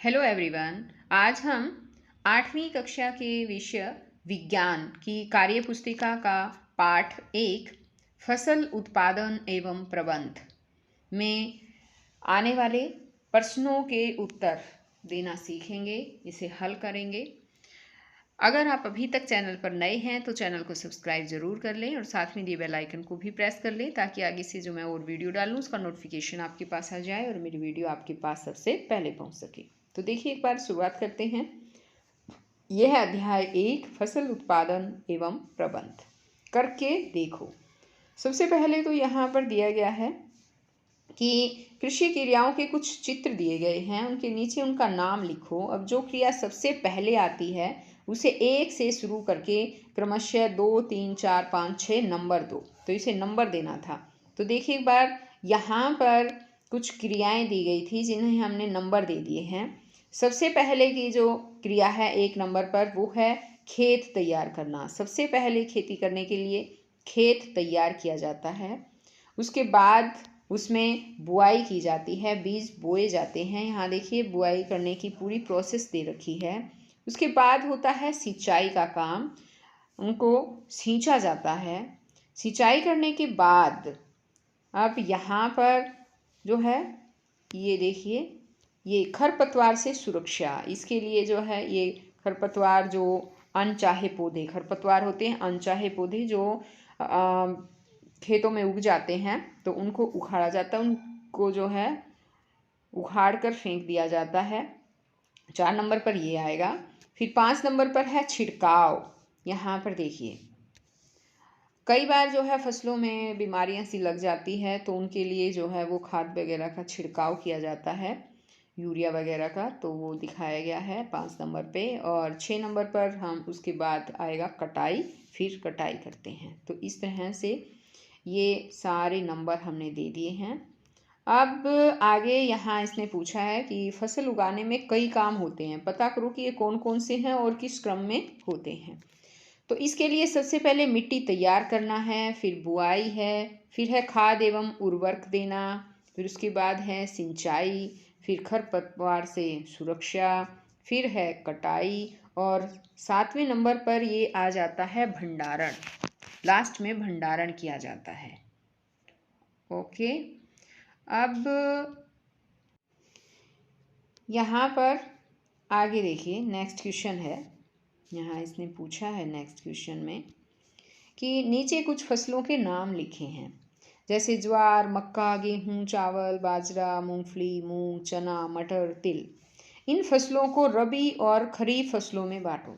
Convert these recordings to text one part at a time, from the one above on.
Hello everyone. आज हम 8वीं कक्षा के विषय विज्ञान की कार्यपुस्तिका का पाठ 1 फसल उत्पादन एवं प्रबंध में आने वाले प्रश्नों के उत्तर देना सीखेंगे, इसे हल करेंगे। अगर आप अभी तक चैनल पर नए हैं तो चैनल को सब्सक्राइब जरूर कर लें और साथ में दिए बेल आइकन को भी प्रेस कर लें ताकि आगे से जो मैं और वीडियो डालूँ उसका नोटिफिकेशन आपके पास आ जाए और मेरी वीडियो आपके पास सबसे पहले पहुंच सके। तो देखिए, एक बार शुरुआत करते हैं। यह है अध्याय 1 फसल उत्पादन एवं प्रबंध। करके देखो। सबसे पहले तो यहाँ पर दिया गया है कि कृषि क्रियाओं के कुछ चित्र दिए गए हैं, उनके नीचे उनका नाम लिखो। अब जो क्रिया सबसे पहले आती है उसे 1 से शुरू करके क्रमशः 2, 3, 4, 5, 6 नंबर दो। तो इसे नंबर देना था। तो देखिए एक बार, यहाँ पर कुछ क्रियाएं दी गई थी जिन्हें हमने नंबर दे दिए हैं। सबसे पहले की जो क्रिया है 1 नंबर पर, वो है खेत तैयार करना। सबसे पहले खेती करने के लिए खेत तैयार किया जाता है। उसके बाद उसमें बुआई की जाती है, बीज बोए जाते हैं। यहाँ देखिए बुआई करने की पूरी प्रोसेस दे रखी है। उसके बाद होता है सिंचाई का काम, उनको सींचा जाता है। सिंचाई करने के बाद अब यहाँ पर जो है, ये देखिए, ये खरपतवार से सुरक्षा, इसके लिए जो है ये खरपतवार, जो अनचाहे पौधे, खरपतवार होते हैं अनचाहे पौधे जो खेतों में उग जाते हैं, तो उनको उखाड़ा जाता है, उनको जो है उखाड़ कर फेंक दिया जाता है। 4 नंबर पर ये आएगा। फिर 5 नंबर पर है छिड़काव। यहाँ पर देखिए, कई बार जो है फसलों में बीमारियां सी लग जाती है, तो उनके लिए जो है वो खाद वगैरह का छिड़काव किया जाता है, यूरिया वगैरह का। तो वो दिखाया गया है 5 नंबर पे। और 6 नंबर पर हम उसके बाद आएगा कटाई, फिर कटाई करते हैं। तो इस तरह से ये सारे नंबर हमने दे दिए हैं। अब आगे यहाँ इसने पूछा है कि फसल उगाने में कई काम होते हैं, पता करो कि ये कौन कौन से हैं और किस क्रम में होते हैं। तो इसके लिए सबसे पहले मिट्टी तैयार करना है, फिर बुआई है, फिर है खाद एवं उर्वरक देना, फिर उसके बाद है सिंचाई, फिर खरपतवार से सुरक्षा, फिर है कटाई, और 7वें नंबर पर ये आ जाता है भंडारण। लास्ट में भंडारण किया जाता है। ओके, अब यहाँ पर आगे देखिए, नेक्स्ट क्वेश्चन है। यहाँ इसने पूछा है नेक्स्ट क्वेश्चन में कि नीचे कुछ फसलों के नाम लिखे हैं, जैसे ज्वार, मक्का, गेहूँ, चावल, बाजरा, मूंगफली, मूंग, चना, मटर, तिल। इन फसलों को रबी और खरीफ फसलों में बांटो।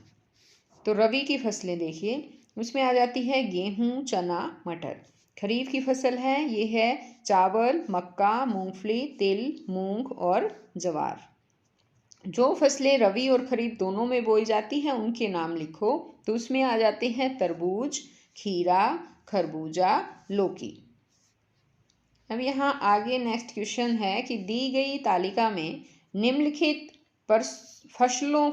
तो रबी की फसलें देखिए, उसमें आ जाती है गेहूँ, चना, मटर। खरीफ की फसल है, ये है चावल, मक्का, मूंगफली, तिल, मूंग और ज्वार। जो फसलें रबी और खरीफ दोनों में बोई जाती हैं उनके नाम लिखो। तो उसमें आ जाते हैं तरबूज, खीरा, खरबूजा, लौकी। अब यहाँ आगे नेक्स्ट क्वेश्चन है कि दी गई तालिका में निम्नलिखित फसलों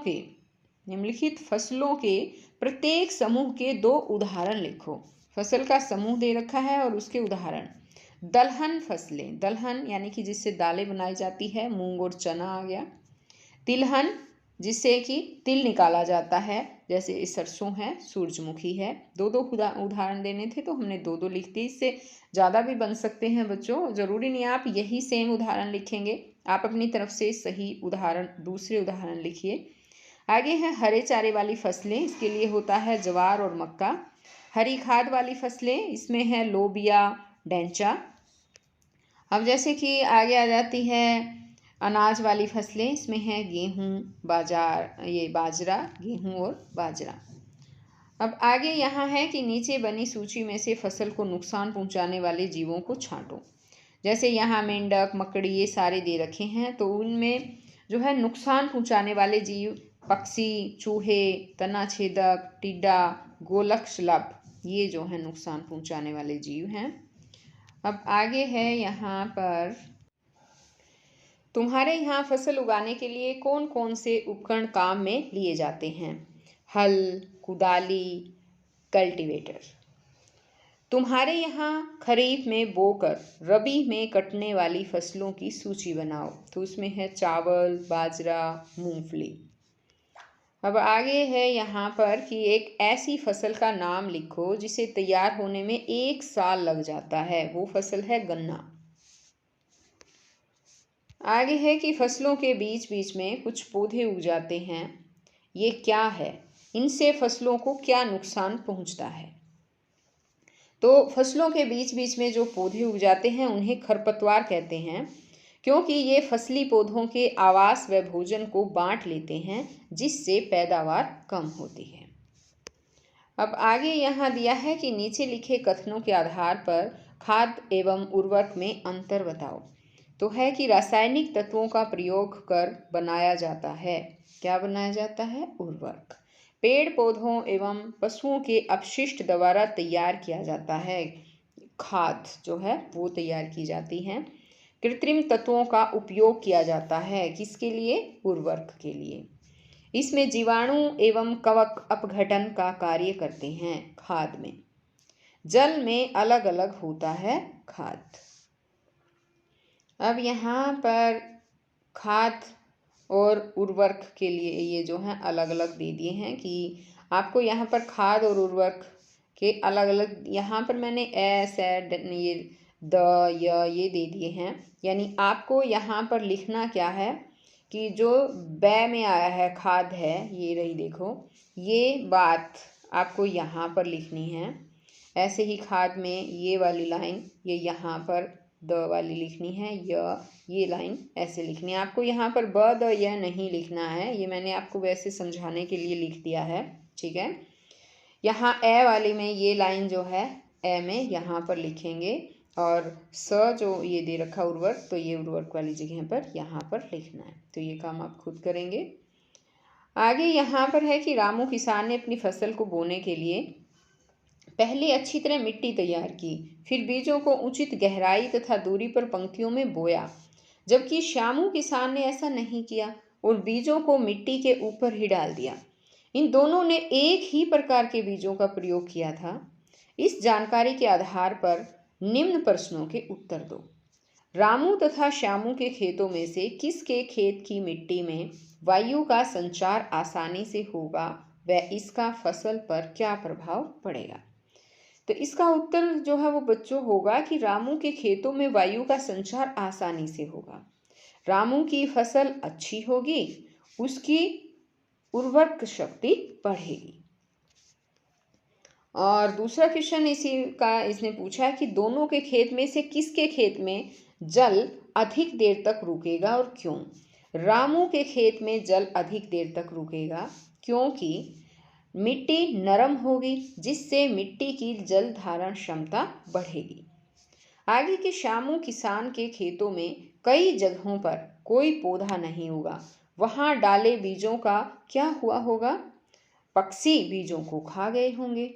के प्रत्येक समूह के 2 उदाहरण लिखो। फसल का समूह दे रखा है और उसके उदाहरण। दलहन फसलें, दलहन यानी कि जिससे दालें बनाई जाती है, मूंग और चना आ गया। तिलहन, जिससे कि तिल निकाला जाता है, जैसे सरसों है, सूरजमुखी है। 2-2 उदाहरण देने थे तो हमने 2-2 लिख दिए। इससे ज़्यादा भी बन सकते हैं बच्चों, ज़रूरी नहीं आप यही सेम उदाहरण लिखेंगे, आप अपनी तरफ से सही उदाहरण, दूसरे उदाहरण लिखिए। आगे है हरे चारे वाली फसलें, इसके लिए होता है ज्वार और मक्का। हरी खाद वाली फसलें, इसमें है लोबिया, डेंचा। अब जैसे कि आगे आ जाती है अनाज वाली फसलें, इसमें है गेहूँ, बाजरा, गेहूँ और बाजरा। अब आगे यहाँ है कि नीचे बनी सूची में से फसल को नुकसान पहुँचाने वाले जीवों को छांटो। जैसे यहाँ मेंढक, मकड़ी, ये सारे दे रखे हैं, तो उनमें जो है नुकसान पहुँचाने वाले जीव पक्षी, चूहे, तना छेदक, टिड्डा, गोलक शलभ, ये जो है नुकसान पहुँचाने वाले जीव हैं। अब आगे है यहाँ पर, तुम्हारे यहाँ फसल उगाने के लिए कौन कौन से उपकरण काम में लिए जाते हैं? हल, कुदाली, कल्टीवेटर। तुम्हारे यहाँ खरीफ में बोकर रबी में कटने वाली फसलों की सूची बनाओ। तो उसमें है चावल, बाजरा, मूंगफली। अब आगे है यहाँ पर कि एक ऐसी फसल का नाम लिखो जिसे तैयार होने में 1 साल लग जाता है। वो फसल है गन्ना। आगे है कि फसलों के बीच बीच में कुछ पौधे उग जाते हैं। ये क्या है? इनसे फसलों को क्या नुकसान पहुंचता है? तो फसलों के बीच बीच में जो पौधे उग जाते हैं उन्हें खरपतवार कहते हैं, क्योंकि ये फसली पौधों के आवास व भोजन को बांट लेते हैं, जिससे पैदावार कम होती है। अब आगे यहाँ दिया है कि नीचे लिखे कथनों के आधार पर खाद एवं उर्वरक में अंतर बताओ। तो है कि रासायनिक तत्वों का प्रयोग कर बनाया जाता है। क्या बनाया जाता है? उर्वरक। पेड़ पौधों एवं पशुओं के अपशिष्ट द्वारा तैयार किया जाता है। खाद जो है वो तैयार की जाती है। कृत्रिम तत्वों का उपयोग किया जाता है। किसके लिए? उर्वरक के लिए। इसमें जीवाणु एवं कवक अपघटन का कार्य करते हैं। खाद में जल में अलग अलग होता है खाद। अब यहाँ पर खाद और उर्वरक के लिए ये जो है अलग अलग दे दिए हैं कि आपको यहाँ पर खाद और उर्वरक के अलग अलग, यहाँ पर मैंने ये ये दे दिए हैं। यानी आपको यहाँ पर लिखना क्या है कि जो बै में आया है खाद है, ये रही देखो, ये बात आपको यहाँ पर लिखनी है। ऐसे ही खाद में ये वाली लाइन ये यहाँ पर द वाली लिखनी है, ये लाइन ऐसे लिखनी है। आपको यहाँ पर ब द य नहीं लिखना है, ये मैंने आपको वैसे समझाने के लिए लिख दिया है। ठीक है। यहाँ ए वाली में ये लाइन जो है ए में यहाँ पर लिखेंगे, और स जो ये दे रखा उर्वरक, तो ये उर्वरक वाली जगह पर यहाँ पर लिखना है। तो ये काम आप खुद करेंगे। आगे यहाँ पर है कि रामू किसान ने अपनी फसल को बोने के लिए पहले अच्छी तरह मिट्टी तैयार की, फिर बीजों को उचित गहराई तथा दूरी पर पंक्तियों में बोया, जबकि श्यामू किसान ने ऐसा नहीं किया और बीजों को मिट्टी के ऊपर ही डाल दिया। इन दोनों ने एक ही प्रकार के बीजों का प्रयोग किया था। इस जानकारी के आधार पर निम्न प्रश्नों के उत्तर दो। रामू तथा श्यामू के खेतों में से किसके खेत की मिट्टी में वायु का संचार आसानी से होगा व इसका फसल पर क्या प्रभाव पड़ेगा? तो इसका उत्तर जो है वो बच्चों होगा कि रामू के खेतों में वायु का संचार आसानी से होगा। रामू की फसल अच्छी होगी, उसकी उर्वरक शक्ति बढ़ेगी। और दूसरा क्वेश्चन इसने पूछा है कि दोनों के खेत में से किसके खेत में जल अधिक देर तक रुकेगा और क्यों? रामू के खेत में जल अधिक देर तक रुकेगा क्योंकि मिट्टी नरम होगी, जिससे मिट्टी की जल धारण क्षमता बढ़ेगी। आगे के श्यामू किसान के खेतों में कई जगहों पर कोई पौधा नहीं उगा। वहां डाले बीजों का क्या हुआ होगा? पक्षी बीजों को खा गए होंगे।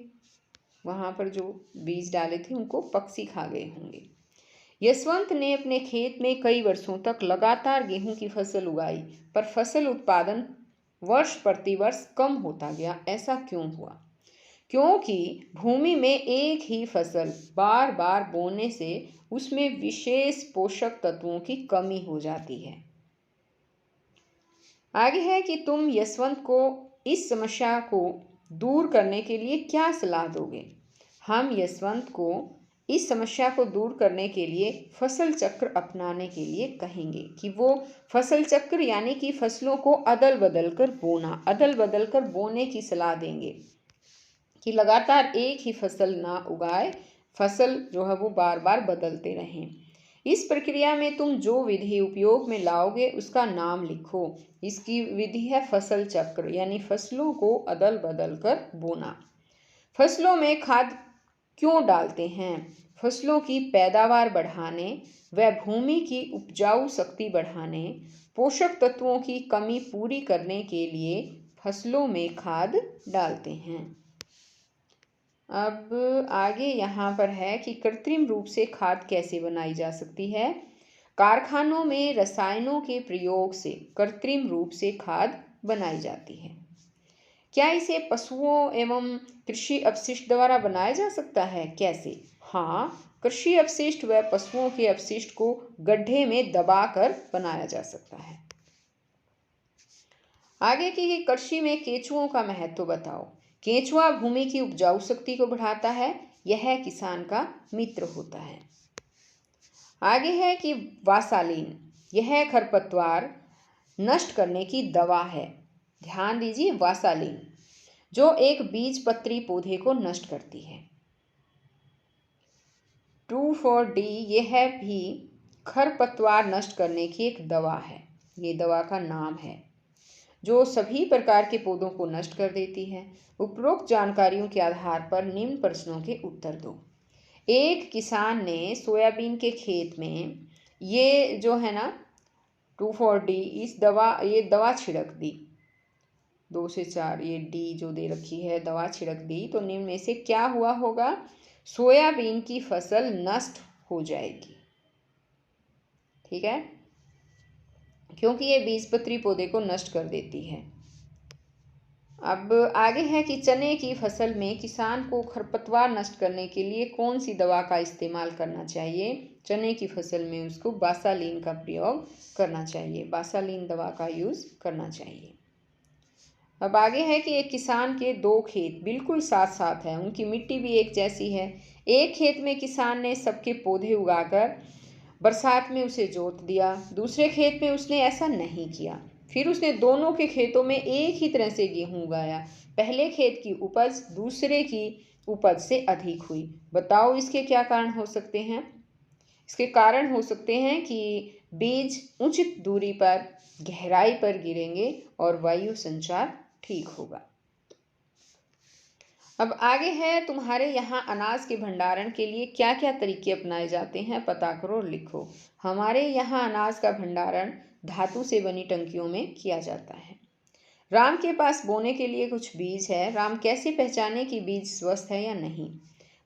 वहां पर जो बीज डाले थे उनको पक्षी खा गए होंगे। यशवंत ने अपने खेत में कई वर्षों तक लगातार गेहूं की फसल उगाई, पर फसल उत्पादन वर्ष प्रतिवर्ष कम होता गया। ऐसा क्यों हुआ? क्योंकि भूमि में एक ही फसल बार बार बोने से उसमें विशेष पोषक तत्वों की कमी हो जाती है। आगे है कि तुम यशवंत को इस समस्या को दूर करने के लिए क्या सलाह दोगे? हम यशवंत को इस समस्या को दूर करने के लिए फसल चक्र अपनाने के लिए कहेंगे कि वो फसल चक्र यानी कि फसलों को अदल बदल कर बोने की सलाह देंगे कि लगातार एक ही फसल ना उगाए, फसल जो है वो बार बार बदलते रहें। इस प्रक्रिया में तुम जो विधि उपयोग में लाओगे उसका नाम लिखो। इसकी विधि है फसल चक्र, यानी फसलों को अदल बदल कर बोना। फसलों में खाद क्यों डालते हैं? फसलों की पैदावार बढ़ाने व भूमि की उपजाऊ शक्ति बढ़ाने, पोषक तत्वों की कमी पूरी करने के लिए फसलों में खाद डालते हैं। अब आगे यहाँ पर है कि कृत्रिम रूप से खाद कैसे बनाई जा सकती है। कारखानों में रसायनों के प्रयोग से कृत्रिम रूप से खाद बनाई जाती है। क्या इसे पशुओं एवं कृषि अपशिष्ट द्वारा बनाया जा सकता है? कैसे? हाँ, कृषि अपशिष्ट व पशुओं के अपशिष्ट को गड्ढे में दबाकर बनाया जा सकता है। आगे की कृषि में केंचुओं का महत्व बताओ। केंचुआ भूमि की उपजाऊ शक्ति को बढ़ाता है, यह किसान का मित्र होता है। आगे है कि वासालीन, यह खरपतवार नष्ट करने की दवा है। ध्यान दीजिए, वासालीन जो एक बीजपत्री पौधे को नष्ट करती है। 2,4-D यह भी खरपतवार नष्ट करने की एक दवा है। ये दवा का नाम है जो सभी प्रकार के पौधों को नष्ट कर देती है। उपरोक्त जानकारियों के आधार पर निम्न प्रश्नों के उत्तर दो। एक किसान ने सोयाबीन के खेत में ये जो है ना 2,4-D ये दवा छिड़क दी। 2 से 4 ये डी जो दे रखी है दवा छिड़क दी, तो निम्न में से क्या हुआ होगा? सोयाबीन की फसल नष्ट हो जाएगी। ठीक है, क्योंकि ये बीजपत्री पौधे को नष्ट कर देती है। अब आगे है कि चने की फसल में किसान को खरपतवार नष्ट करने के लिए कौन सी दवा का इस्तेमाल करना चाहिए? चने की फसल में उसको बासालीन का प्रयोग करना चाहिए, बासालीन दवा का यूज़ करना चाहिए। अब आगे है कि एक किसान के दो खेत बिल्कुल साथ साथ हैं, उनकी मिट्टी भी एक जैसी है। एक खेत में किसान ने सबके पौधे उगाकर बरसात में उसे जोत दिया, दूसरे खेत में उसने ऐसा नहीं किया। फिर उसने दोनों के खेतों में एक ही तरह से गेहूं उगाया। पहले खेत की उपज दूसरे की उपज से अधिक हुई। बताओ इसके क्या कारण हो सकते हैं? इसके कारण हो सकते हैं कि बीज उचित दूरी पर गहराई पर गिरेंगे और वायु संचार ठीक होगा। अब आगे है, तुम्हारे यहाँ अनाज के भंडारण के लिए क्या क्या तरीके अपनाए जाते हैं, पता करो और लिखो। हमारे यहाँ अनाज का भंडारण धातु से बनी टंकियों में किया जाता है। राम के पास बोने के लिए कुछ बीज है। राम कैसे पहचाने कि बीज स्वस्थ है या नहीं?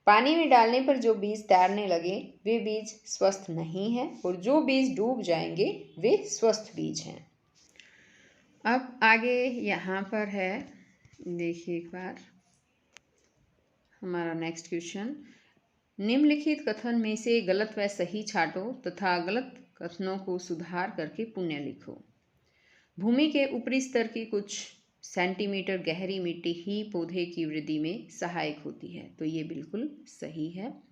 पानी में डालने पर जो बीज तैरने लगे वे बीज स्वस्थ नहीं हैं, और जो बीज डूब जाएंगे वे स्वस्थ बीज हैं। अब आगे यहाँ पर है, देखिए एक बार हमारा नेक्स्ट क्वेश्चन। निम्नलिखित कथन में से गलत व सही छांटो तथा गलत कथनों को सुधार करके पुण्य लिखो। भूमि के ऊपरी स्तर की कुछ सेंटीमीटर गहरी मिट्टी ही पौधे की वृद्धि में सहायक होती है, तो ये बिल्कुल सही है।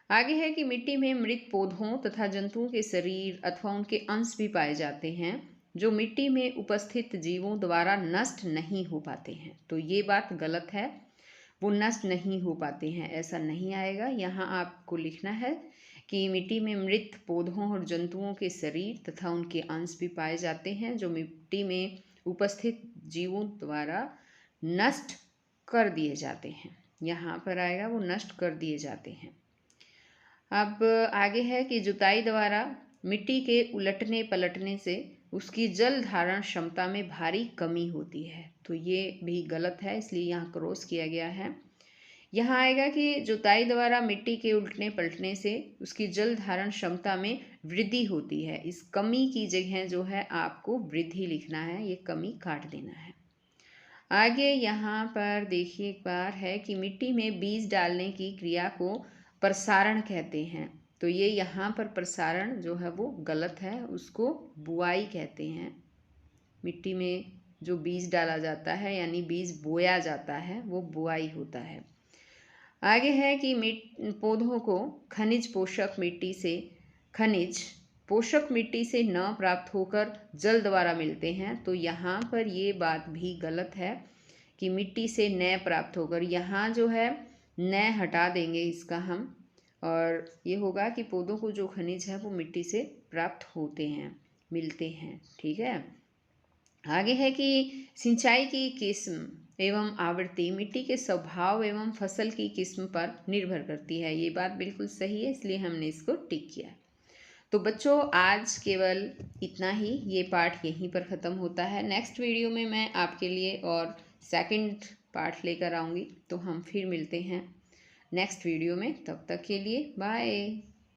आगे है कि मिट्टी में मृत पौधों तथा जंतुओं के शरीर अथवा उनके अंश भी पाए जाते हैं जो मिट्टी में उपस्थित जीवों द्वारा नष्ट नहीं हो पाते हैं, तो ये बात गलत है। वो नष्ट नहीं हो पाते हैं, ऐसा नहीं आएगा। यहाँ आपको लिखना है कि मिट्टी में मृत पौधों और जंतुओं के शरीर तथा उनके अंश भी पाए जाते हैं जो मिट्टी में उपस्थित जीवों द्वारा नष्ट कर दिए जाते हैं। यहाँ पर आएगा वो नष्ट कर दिए जाते हैं। अब आगे है कि जुताई द्वारा मिट्टी के उलटने पलटने से उसकी जल धारण क्षमता में भारी कमी होती है, तो ये भी गलत है, इसलिए यहाँ क्रॉस किया गया है। यहाँ आएगा कि जुताई द्वारा मिट्टी के उलटने पलटने से उसकी जल धारण क्षमता में वृद्धि होती है। इस कमी की जगह जो है आपको वृद्धि लिखना है, ये कमी काट देना है। आगे यहाँ पर देखिए एक बार है कि मिट्टी में बीज डालने की क्रिया को प्रसारण कहते हैं, तो ये यहाँ पर प्रसारण जो है वो गलत है, उसको बुआई कहते हैं। मिट्टी में जो बीज डाला जाता है यानी बीज बोया जाता है वो बुआई होता है। आगे है कि पौधों को खनिज पोषक मिट्टी से न प्राप्त होकर जल द्वारा मिलते हैं, तो यहाँ पर ये बात भी गलत है कि मिट्टी से न प्राप्त होकर, यहाँ जो है न हटा देंगे इसका हम, और ये होगा कि पौधों को जो खनिज है वो मिट्टी से प्राप्त होते हैं, मिलते हैं। ठीक है, आगे है कि सिंचाई की किस्म एवं आवृत्ति मिट्टी के स्वभाव एवं फसल की किस्म पर निर्भर करती है, ये बात बिल्कुल सही है, इसलिए हमने इसको टिक किया। तो बच्चों आज केवल इतना ही, ये पार्ट यहीं पर ख़त्म होता है। नेक्स्ट वीडियो में मैं आपके लिए और सेकंड पार्ट लेकर आऊँगी, तो हम फिर मिलते हैं नेक्स्ट वीडियो में। तब तक के लिए बाय।